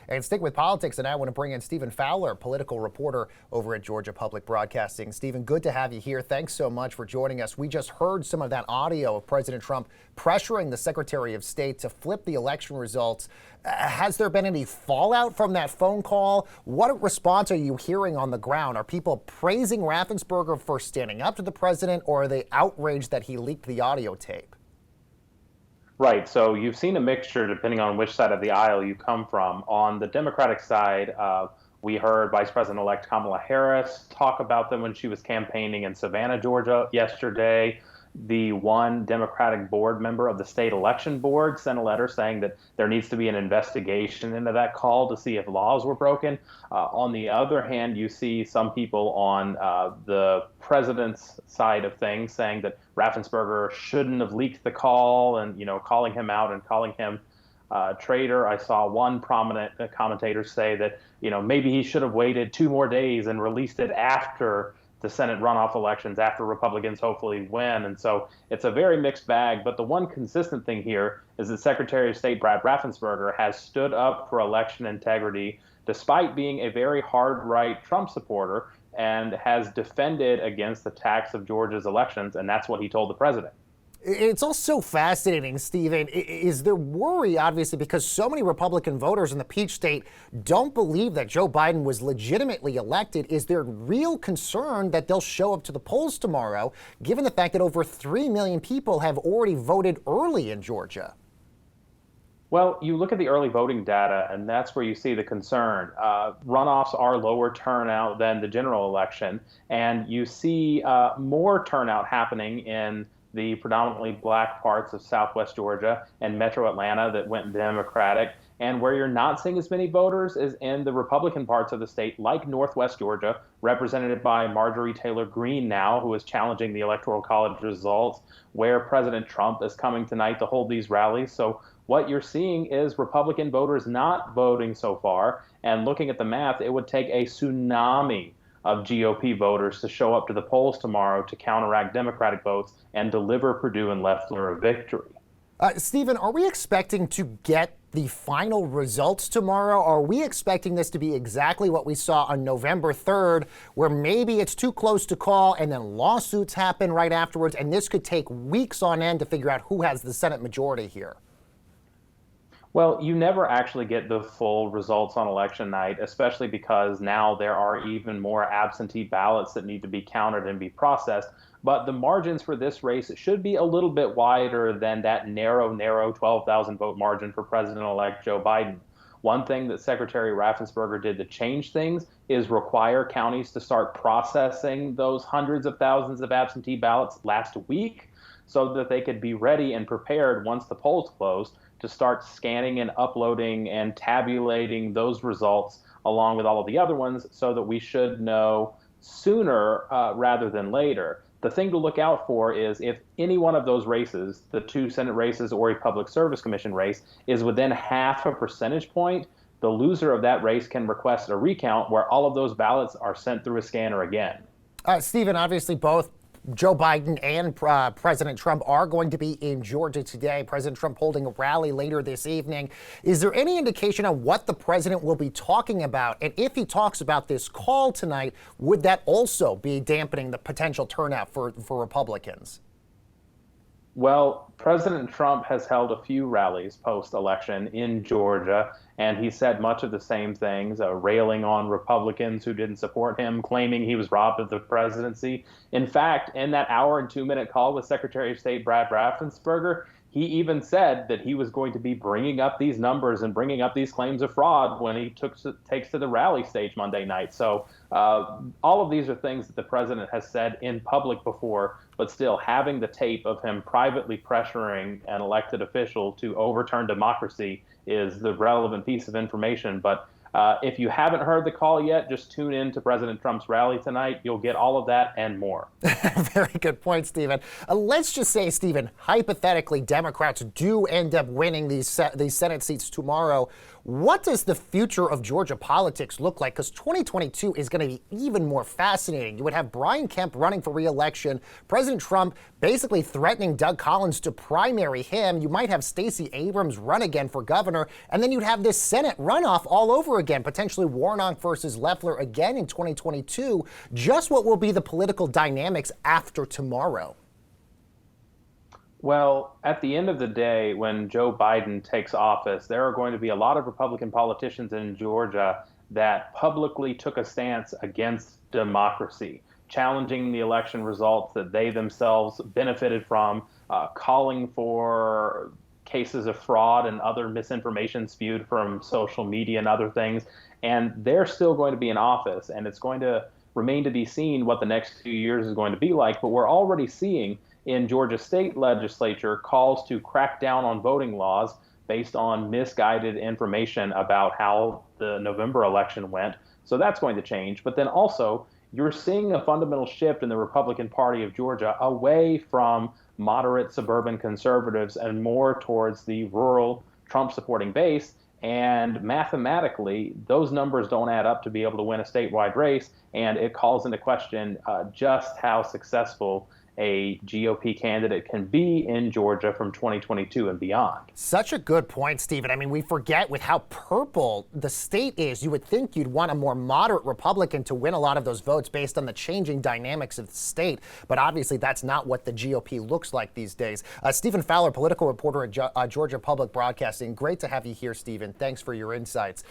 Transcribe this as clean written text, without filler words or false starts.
And stick with politics, and I want to bring in Stephen Fowler, political reporter over at Georgia Public Broadcasting. Stephen, good to have you here. Thanks so much for joining us. We just heard some of that audio of President Trump pressuring the Secretary of State to flip the election results. Has there been any fallout from that phone call? What response are you hearing on the ground? Are people praising Raffensperger for standing up to the president, or are they outraged that he leaked the audio tape? Right. So you've seen a mixture depending on which side of the aisle you come from. On the Democratic side, we heard Vice President-elect Kamala Harris talk about them when she was campaigning in Savannah, Georgia yesterday. The one Democratic board member of the state election board sent a letter saying that there needs to be an investigation into that call to see if laws were broken. On the other hand, you see some people on the president's side of things saying that Raffensperger shouldn't have leaked the call and, calling him out and calling him traitor. I saw one prominent commentator say that, maybe he should have waited 2 more days and released it after the Senate runoff elections, after Republicans hopefully win. And so it's a very mixed bag. But the one consistent thing here is that Secretary of State Brad Raffensperger has stood up for election integrity despite being a very hard-right Trump supporter, and has defended against the attacks of Georgia's elections. And that's what he told the president. It's also fascinating, Stephen. Is there worry, obviously, because so many Republican voters in the Peach State don't believe that Joe Biden was legitimately elected? Is there real concern that they'll show up to the polls tomorrow, given the fact that over 3 million people have already voted early in Georgia? Well, you look at the early voting data, and that's where you see the concern. Runoffs are lower turnout than the general election, and you see more turnout happening in the predominantly black parts of Southwest Georgia and Metro Atlanta that went Democratic. And where you're not seeing as many voters is in the Republican parts of the state, like Northwest Georgia, represented by Marjorie Taylor Greene now, who is challenging the Electoral College results, where President Trump is coming tonight to hold these rallies. So what you're seeing is Republican voters not voting so far. And looking at the math, it would take a tsunami of GOP voters to show up to the polls tomorrow to counteract Democratic votes and deliver Perdue and Loeffler a victory. Stephen, are we expecting to get the final results tomorrow? Are we expecting this to be exactly what we saw on November 3rd, where maybe it's too close to call and then lawsuits happen right afterwards, and this could take weeks on end to figure out who has the Senate majority here? Well, you never actually get the full results on election night, especially because now there are even more absentee ballots that need to be counted and be processed. But the margins for this race should be a little bit wider than that narrow 12,000 vote margin for President-elect Joe Biden. One thing that Secretary Raffensperger did to change things is require counties to start processing those hundreds of thousands of absentee ballots last week so that they could be ready and prepared once the polls closed to start scanning and uploading and tabulating those results along with all of the other ones, so that we should know sooner rather than later. The thing to look out for is if any one of those races, the 2 Senate races or a Public Service Commission race, is within half a percentage point, the loser of that race can request a recount where all of those ballots are sent through a scanner again. Stephen, obviously both Joe Biden and President Trump are going to be in Georgia today. President Trump holding a rally later this evening. Is there any indication on what the president will be talking about? And if he talks about this call tonight, would that also be dampening the potential turnout for Republicans? Well, President Trump has held a few rallies post-election in Georgia, and he said much of the same things, railing on Republicans who didn't support him, claiming he was robbed of the presidency. In fact, in that hour and 2-minute call with Secretary of State Brad Raffensperger, he even said that he was going to be bringing up these numbers and bringing up these claims of fraud when he takes to the rally stage Monday night. So all of these are things that the president has said in public before, but still having the tape of him privately pressuring an elected official to overturn democracy is the relevant piece of information. But if you haven't heard the call yet, just tune in to President Trump's rally tonight. You'll get all of that and more. Very good point, Stephen. Let's just say, Stephen, hypothetically, Democrats do end up winning these Senate seats tomorrow. What does the future of Georgia politics look like? Because 2022 is going to be even more fascinating. You would have Brian Kemp running for re-election, President Trump basically threatening Doug Collins to primary him. You might have Stacey Abrams run again for governor, and then you'd have this Senate runoff all over again, potentially Warnock versus Loeffler again in 2022. Just what will be the political dynamics after tomorrow? Well, at the end of the day, when Joe Biden takes office, there are going to be a lot of Republican politicians in Georgia that publicly took a stance against democracy, challenging the election results that they themselves benefited from, calling for cases of fraud and other misinformation spewed from social media and other things. And they're still going to be in office, and it's going to remain to be seen what the next 2 years is going to be like. But we're already seeing in Georgia state legislature calls to crack down on voting laws based on misguided information about how the November election went. So that's going to change. But then also, you're seeing a fundamental shift in the Republican Party of Georgia away from moderate suburban conservatives and more towards the rural Trump supporting base. And mathematically, those numbers don't add up to be able to win a statewide race. And it calls into question just how successful a GOP candidate can be in Georgia from 2022 and beyond. Such a good point, Stephen. I mean, we forget with how purple the state is, you would think you'd want a more moderate Republican to win a lot of those votes based on the changing dynamics of the state. But obviously, that's not what the GOP looks like these days. Stephen Fowler, political reporter at Georgia Public Broadcasting. Great to have you here, Stephen. Thanks for your insights.